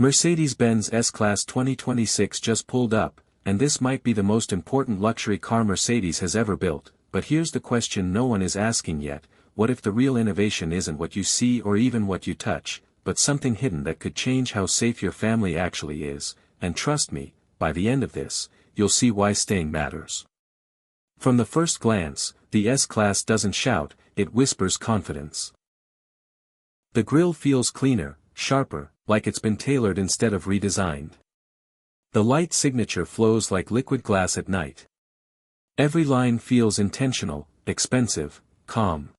Mercedes Benz S Class 2026 just pulled up, and this might be the most important luxury car Mercedes has ever built, but here's the question no one is asking yet: what if the real innovation isn't what you see or even what you touch, but something hidden that could change how safe your family actually is? And trust me, by the end of this, you'll see why staying matters. From the first glance, the S Class doesn't shout, it whispers confidence. The grille feels cleaner, sharper, like it's been tailored instead of redesigned. The light signature flows like liquid glass at night. Every line feels intentional, expensive, calm.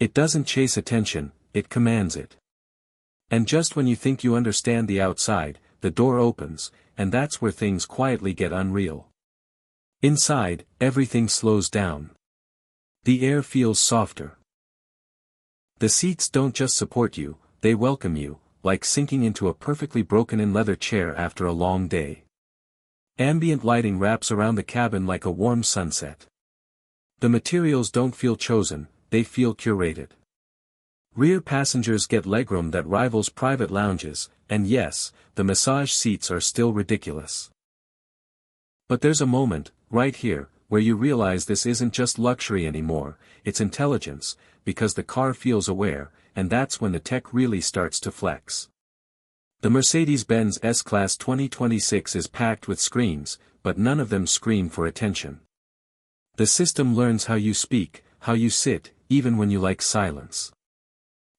It doesn't chase attention, it commands it. And just when you think you understand the outside, the door opens, and that's where things quietly get unreal. Inside, everything slows down. The air feels softer. The seats don't just support you, they welcome you, like sinking into a perfectly broken-in leather chair after a long day. Ambient lighting wraps around the cabin like a warm sunset. The materials don't feel chosen, they feel curated. Rear passengers get legroom that rivals private lounges, and yes, the massage seats are still ridiculous. But there's a moment, right here, where you realize this isn't just luxury anymore, it's intelligence, because the car feels aware, and that's when the tech really starts to flex. The Mercedes Benz S Class 2026 is packed with screens, but none of them scream for attention. The system learns how you speak, how you sit, even when you like silence.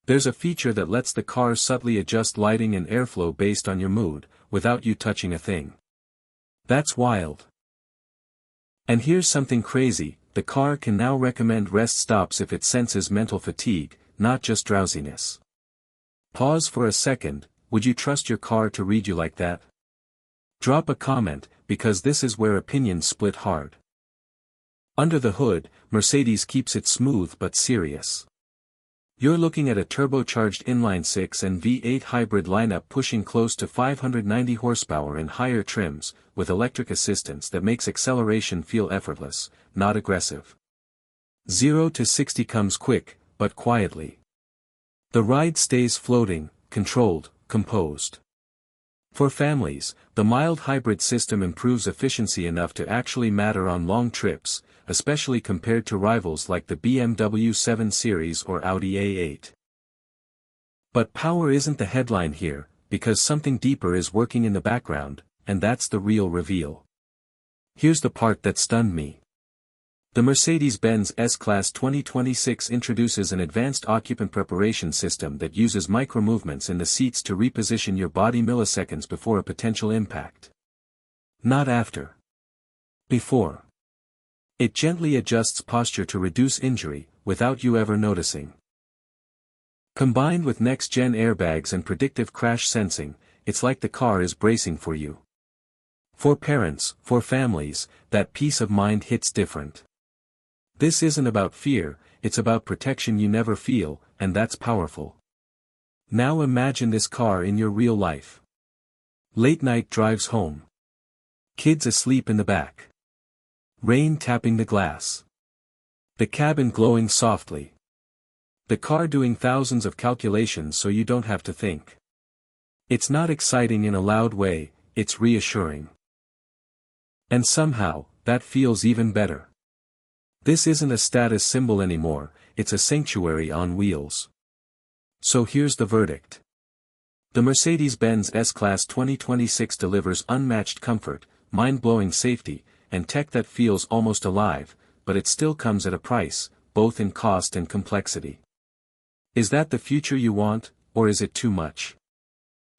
There's a feature that lets the car subtly adjust lighting and airflow based on your mood, without you touching a thing. That's wild. And here's something crazy: the car can now recommend rest stops if it senses mental fatigue, not just drowsiness. Pause for a second, would you trust your car to read you like that? Drop a comment, because this is where opinions split hard. Under the hood, Mercedes keeps it smooth but serious. You're looking at a turbocharged inline-6 and V8 hybrid lineup pushing close to 590 horsepower in higher trims, with electric assistance that makes acceleration feel effortless, not aggressive. 0 to 60 comes quick, but quietly. The ride stays floating, controlled, composed. For families, the mild hybrid system improves efficiency enough to actually matter on long trips, especially compared to rivals like the BMW 7 Series or Audi A8. But power isn't the headline here, because something deeper is working in the background, and that's the real reveal. Here's the part that stunned me. The Mercedes Benz S Class 2026 introduces an advanced occupant preparation system that uses micro-movements in the seats to reposition your body milliseconds before a potential impact. Not after. Before. It gently adjusts posture to reduce injury, without you ever noticing. Combined with next-gen airbags and predictive crash sensing, it's like the car is bracing for you. For parents, for families, that peace of mind hits different. This isn't about fear, it's about protection you never feel, and that's powerful. Now imagine this car in your real life. Late night drives home. Kids asleep in the back. Rain tapping the glass. The cabin glowing softly. The car doing thousands of calculations so you don't have to think. It's not exciting in a loud way, it's reassuring. And somehow, that feels even better. This isn't a status symbol anymore, it's a sanctuary on wheels. So here's the verdict. The Mercedes Benz S Class 2026 delivers unmatched comfort, mind-blowing safety, and tech that feels almost alive, but it still comes at a price, both in cost and complexity. Is that the future you want, or is it too much?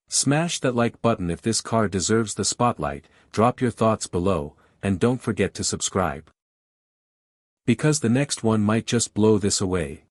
Smash that like button if this car deserves the spotlight, drop your thoughts below, and don't forget to subscribe. Because the next one might just blow this away.